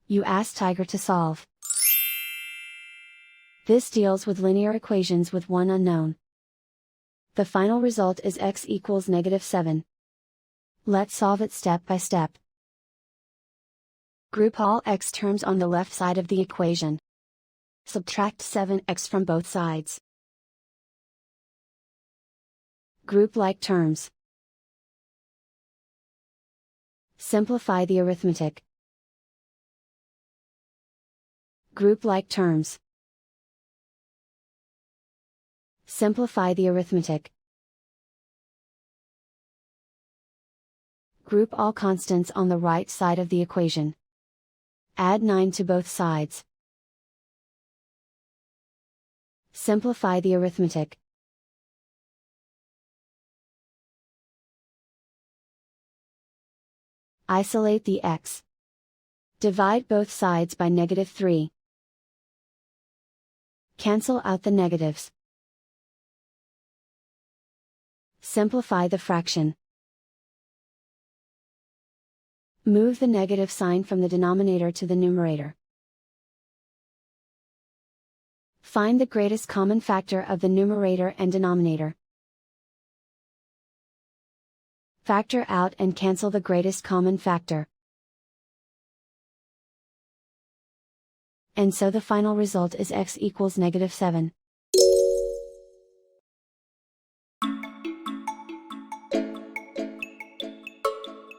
You ask Tiger to solve. This deals with linear equations with one unknown. The final result is x equals -7. Let's solve it step by step. Group all x terms on the left side of the equation. Subtract 7x from both sides. Group like terms. Simplify the arithmetic. Group like terms. Simplify the arithmetic. Group all constants on the right side of the equation. Add 9 to both sides. Simplify the arithmetic. Isolate the x. Divide both sides by -3. Cancel out the negatives. Simplify the fraction. Move the negative sign from the denominator to the numerator. Find the greatest common factor of the numerator and denominator. Factor out and cancel the greatest common factor. And so the final result is x equals -7.